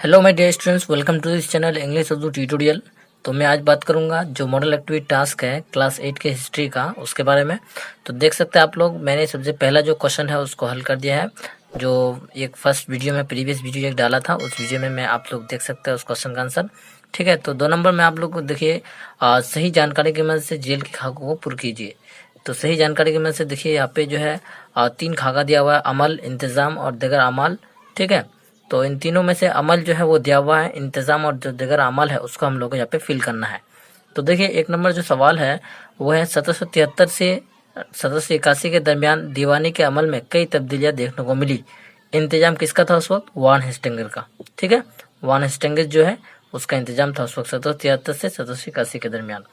Hello my dear students, welcome to this channel English Urdu tutorial. तो मैं आज बात करूंगा जो मॉडल एक्टिविटी टास्क है क्लास 8 के हिस्ट्री का, उसके बारे में। तो देख सकते हैं आप लोग, मैंने सबसे पहला जो क्वेश्चन है उसको हल कर दिया है। जो एक फर्स्ट वीडियो में, प्रीवियस वीडियो एक डाला था, उस वीडियो में मैं आप लोग देख सकते हैं उस क्वेश्चन का आंसर। ठीक है, तो 2 नंबर में आप लोग को देखिए, सही जानकारी की मदद से जेल की खाकों को पुर कीजिए। तो सही जानकारी की मदद से देखिए यहाँ पे जो है 3 खाका दिया हुआ है, अमल, इंतजाम और दीगर अमाल। ठीक है, तो इन तीनों में से अमल जो है वो दिया हुआ है, इंतजाम और जो दीगर अमल है उसको हम लोग को यहाँ पे फिल करना है। तो देखिए 1 नंबर जो सवाल है वो है 1773 से 1781 के दरमियान दीवानी के अमल में कई तब्दीलियां देखने को मिली। इंतजाम किसका था उस वक्त? वॉन हेस्टिंगर का। ठीक है, वॉन हेस्टिंगर जो है उसका इंतजाम था उस वक्त 1773 से 1781 के दरमियान।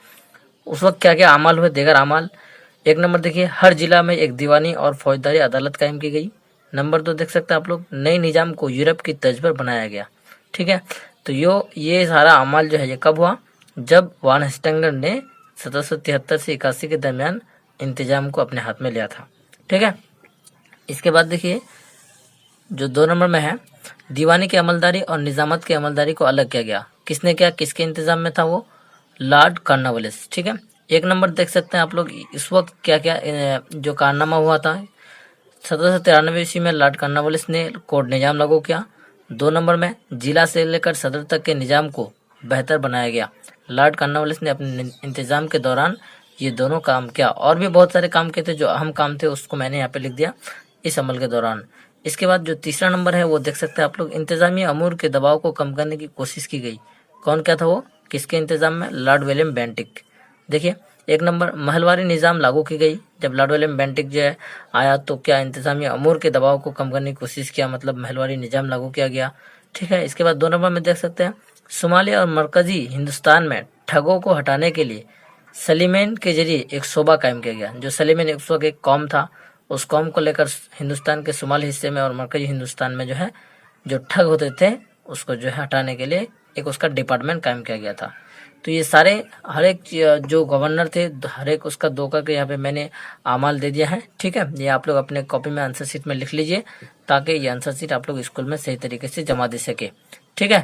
उस वक्त क्या क्या अमल हुए, दीगर अमल। 1 नंबर देखिए, हर जिला में एक दीवानी और फौजदारी अदालत कायम की गई। नंबर 2 देख सकते हैं आप लोग, नई निजाम को यूरोप की तर्ज पर बनाया गया। ठीक है, तो ये सारा अमल जो है ये कब हुआ? जब वान हेस्टिंगर ने 1773 से 81 के दरमियान इंतजाम को अपने हाथ में लिया था। ठीक है, इसके बाद देखिए जो 2 नंबर में है, दीवानी की अमलदारी और निजामत की अमलदारी को अलग किया गया। किसने किया, किसके इंतजाम में था वो? Lord Cornwallis. ठीक है, 1 नंबर देख सकते हैं आप लोग, इस वक्त क्या क्या जो कारनामा हुआ था। 1793 ईस्वी में लॉर्ड कॉर्नवालिस ने कोड निजाम लागू किया। 2 नंबर में जिला से लेकर सदर तक के निजाम को बेहतर बनाया गया। लॉर्ड कॉर्नवालिस ने अपने इंतजाम के दौरान ये दोनों काम किया। और भी बहुत सारे काम किए थे, जो अहम काम थे उसको मैंने यहाँ पे लिख दिया इस अमल के दौरान। इसके बाद जो तीसरा नंबर है वो देख सकते हैं आप लोग, इंतजामी अमूर के दबाव को कम करने की कोशिश की गई। कौन क्या था वो, किसके इंतजाम में? Lord William Bentinck. देखिए 1 नंबर, महलवारी निज़ाम लागू की गई। जब लॉर्ड विलियम बेंटिक जो है आया तो क्या इंतजामी अमूर के दबाव को कम करने की कोशिश किया, मतलब महलवारी निज़ाम लागू किया गया। ठीक है, इसके बाद 2 नंबर में देख सकते हैं, शुमाली और मरकजी हिंदुस्तान में ठगों को हटाने के लिए सलीमेन के जरिए एक शोबा कायम किया गया। जो सलीमेन एक वक्त एक कौम था, उस कौम को लेकर हिंदुस्तान के शुमाली हिस्से में और मरकजी हिंदुस्तान में जो है जो ठग होते थे उसको जो है हटाने के लिए एक उसका डिपार्टमेंट कायम किया गया था। तो ये सारे हर एक जो गवर्नर थे, हर एक उसका 2 करके यहाँ पे मैंने आमाल दे दिया है। ठीक है, ये आप लोग अपने कॉपी में आंसर शीट में लिख लीजिए, ताकि ये आंसर शीट आप लोग स्कूल में सही तरीके से जमा दे सके। ठीक है,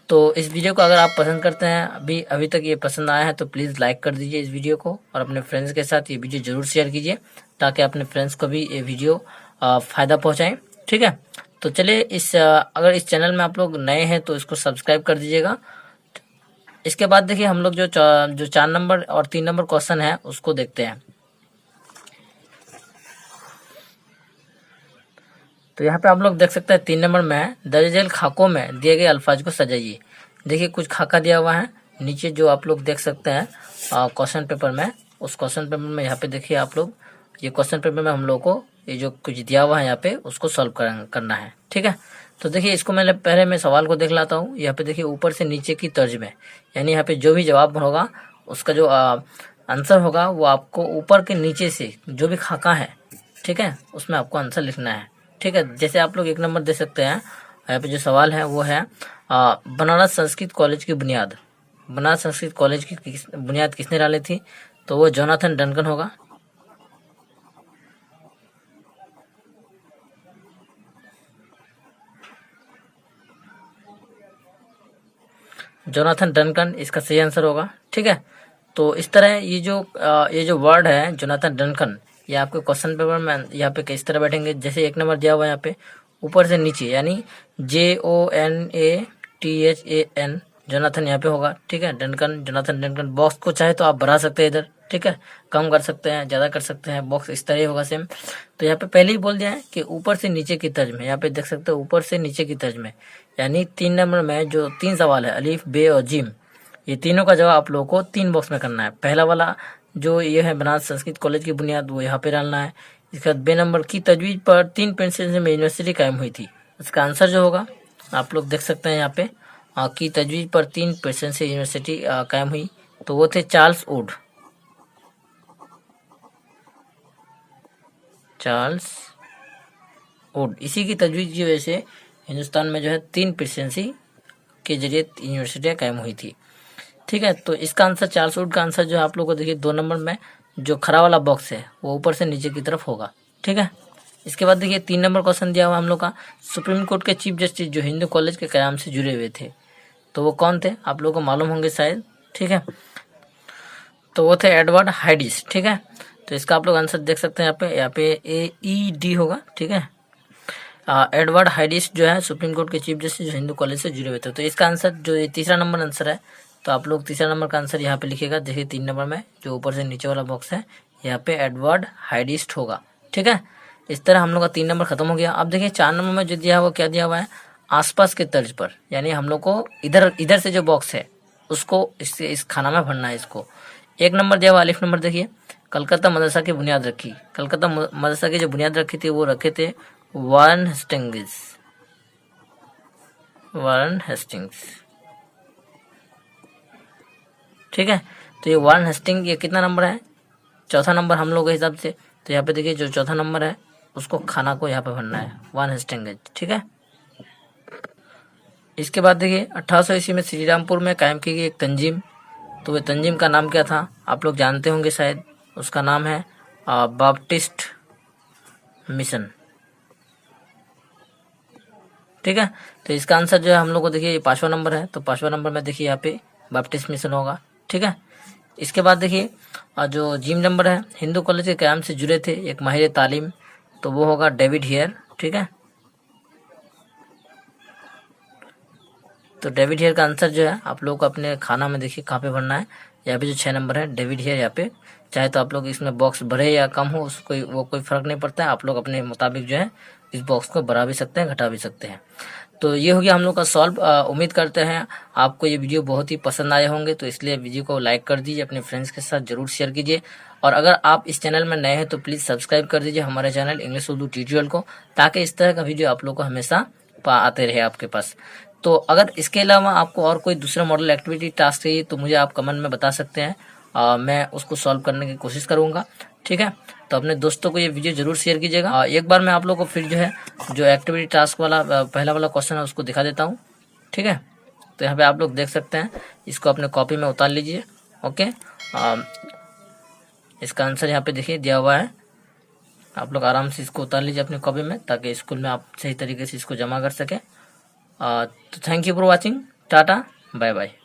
तो इस वीडियो को अगर आप पसंद करते हैं, अभी तक ये पसंद आया है तो प्लीज़ लाइक कर दीजिए इस वीडियो को, और अपने फ्रेंड्स के साथ ये वीडियो जरूर शेयर कीजिए, ताकि अपने फ्रेंड्स को भी ये वीडियो फ़ायदा पहुँचाएँ। ठीक है, तो चलिए अगर इस चैनल में आप लोग नए हैं तो इसको सब्सक्राइब कर दीजिएगा। इसके बाद देखिए हम लोग जो 4 नंबर और 3 नंबर क्वेश्चन है उसको देखते हैं। तो यहाँ पे आप लोग देख सकते हैं 3 नंबर में है, दर्ज झेल खाकों में दिए गए अल्फाज को सजाइए। देखिए कुछ खाका दिया हुआ है नीचे, जो आप लोग देख सकते हैं क्वेश्चन पेपर में। उस क्वेश्चन पेपर में यहाँ पे देखिए आप लोग, ये क्वेश्चन पेपर में हम लोग को ये जो कुछ दिया हुआ है यहाँ पे उसको सॉल्व करना है। ठीक है, तो देखिए इसको मैं सवाल को देख लाता हूँ। यहाँ पे देखिए ऊपर से नीचे की तर्ज में, यानी यहाँ पे जो भी जवाब होगा उसका जो आंसर होगा वो आपको ऊपर के नीचे से जो भी खाका है, ठीक है, उसमें आपको आंसर लिखना है। ठीक है, जैसे आप लोग 1 नंबर दे सकते हैं। यहाँ पे जो सवाल है वो है बनारस संस्कृत कॉलेज की बुनियाद। बनारस संस्कृत कॉलेज की बुनियाद किसने डाली थी? तो वो जोनाथन डनकन होगा। जोनाथन डनकन इसका सही आंसर होगा। ठीक है, तो इस तरह ये जो वर्ड है जोनाथन डनकन, ये आपके क्वेश्चन पेपर में यहाँ पे किस तरह बैठेंगे। जैसे 1 नंबर दिया हुआ है यहाँ पे ऊपर से नीचे, यानी JONATHAN, जोनाथन यहाँ पे होगा। ठीक है, डनकन, जोनाथन डनकन। बॉक्स को चाहे तो आप बढ़ा सकते हैं इधर, ठीक है, कम कर सकते हैं, ज़्यादा कर सकते हैं, बॉक्स इस तरह ही होगा सेम। तो यहाँ पे पहले ही बोल दिया है कि ऊपर से नीचे की तर्ज में, यहाँ पे देख सकते हो ऊपर से नीचे की तर्ज में, यानी 3 नंबर में जो 3 सवाल है, अलीफ, बे और जिम, ये तीनों का जवाब आप लोगों को 3 बॉक्स में करना है। पहला वाला जो ये है बनारस संस्कृत कॉलेज की बुनियाद, वो यहाँ पे डालना है। इसके बाद बे नंबर की तजवीज़ पर 3 पेंसिल में यूनिवर्सिटी कायम हुई थी, इसका आंसर जो होगा आप लोग देख सकते हैं यहाँ पे की तजवीज़ पर 3 पेंसिल से यूनिवर्सिटी कायम हुई, तो वो थे चार्ल्स वुड। इसी की तजवीज़ की वजह से हिंदुस्तान में जो है 3 प्रेसिडेंसी के जरिए यूनिवर्सिटियाँ कायम हुई थी। ठीक है, तो इसका आंसर चार्ल्स वुड का आंसर जो है आप लोगों को देखिए 2 नंबर में जो खरा वाला बॉक्स है वो ऊपर से नीचे की तरफ होगा। ठीक है, इसके बाद देखिए 3 नंबर क्वेश्चन दिया हुआ हम लोग का, सुप्रीम कोर्ट के चीफ जस्टिस जो हिंदू कॉलेज के कयाम से जुड़े हुए थे, तो वो कौन थे, आप लोगों को मालूम होंगे शायद। ठीक है, तो वो थे एडवर्ड हाइडिस। ठीक है, तो इसका आप लोग आंसर देख सकते हैं यहाँ पे AED होगा। ठीक है, एडवर्ड हाइडिस जो है सुप्रीम कोर्ट के चीफ जस्टिस जो हिंदू कॉलेज से जुड़े हुए थे। तो इसका आंसर जो ये तीसरा नंबर आंसर है, तो आप लोग तीसरा नंबर का आंसर यहाँ पे लिखिएगा। देखिए 3 नंबर में जो ऊपर से नीचे वाला बॉक्स है, यहाँ पे एडवर्ड हाइडिस होगा। ठीक है, इस तरह हम लोग का 3 नंबर खत्म हो गया। अब देखिए 4 नंबर में जो दिया हुआ क्या दिया हुआ है, आसपास के तर्ज पर, यानी हम लोग को इधर से जो बॉक्स है उसको इस खाना में भरना है इसको। 1 नंबर दिया हुआ अलिफ नंबर, देखिए कलकत्ता मदरसा की बुनियाद रखी। कलकत्ता मदरसा की जो बुनियाद रखी थी वो रखे थे वारन हेस्टिंग्स। ठीक है, तो ये वारन हेस्टिंग ये कितना नंबर है, चौथा नंबर हम लोग के हिसाब से। तो यहाँ पे देखिए जो चौथा नंबर है उसको खाना को यहाँ पे भरना है, वारन हेस्टिंग्स। ठीक है, इसके बाद देखिए 1800 ईस्वी में श्रीरामपुर में कायम की गई एक तंजीम, तो वह तंजीम का नाम क्या था, आप लोग जानते होंगे शायद। उसका नाम है बाप्टिस्ट मिशन। ठीक है, तो इसका आंसर जो है हम लोग को देखिए 5वां नंबर है, तो 5वां नंबर में देखिए यहाँ पे बाप्टिस्ट मिशन होगा। ठीक है, इसके बाद देखिए जो जिम नंबर है, हिंदू कॉलेज के क्याम से जुड़े थे एक माहिर तालीम, तो वो होगा डेविड हियर। ठीक है, तो डेविड हियर का आंसर जो है आप लोग को अपने खाना में देखिए कहाँ पे भरना है, यहाँ पे जो 6 नंबर है डेविड हियर। यहाँ पे चाहे तो आप लोग इसमें बॉक्स बढ़े या कम हो, उसको वो कोई फर्क नहीं पड़ता है, आप लोग अपने मुताबिक जो है इस बॉक्स को बढ़ा भी सकते हैं, घटा भी सकते हैं। तो ये हो गया हम लोग का सॉल्व। उम्मीद करते हैं आपको ये वीडियो बहुत ही पसंद आए होंगे, तो इसलिए वीडियो को लाइक कर दीजिए, अपने फ्रेंड्स के साथ जरूर शेयर कीजिए। और अगर आप इस चैनल में नए हैं तो प्लीज़ सब्सक्राइब कर दीजिए हमारे चैनल इंग्लिश उर्दू ट्यूटोरियल को, ताकि इस तरह का वीडियो आप लोग को हमेशा आते रहे आपके पास। तो अगर इसके अलावा आपको और कोई दूसरा मॉडल एक्टिविटी टास्क चाहिए तो मुझे आप कमेंट में बता सकते हैं, मैं उसको सॉल्व करने की कोशिश करूँगा। ठीक है, तो अपने दोस्तों को ये वीडियो जरूर शेयर कीजिएगा। एक बार मैं आप लोगों को फिर जो है जो एक्टिविटी टास्क वाला पहला वाला क्वेश्चन है उसको दिखा देता हूँ। ठीक है, तो यहाँ पे आप लोग देख सकते हैं, इसको अपने कॉपी में उतार लीजिए। ओके, इसका आंसर यहाँ पे देखिए दिया हुआ है, आप लोग आराम से इसको उतार लीजिए अपने कॉपी में, ताकि स्कूल में आप सही तरीके से इसको जमा कर सकें। तो thank you for watching, tata bye bye.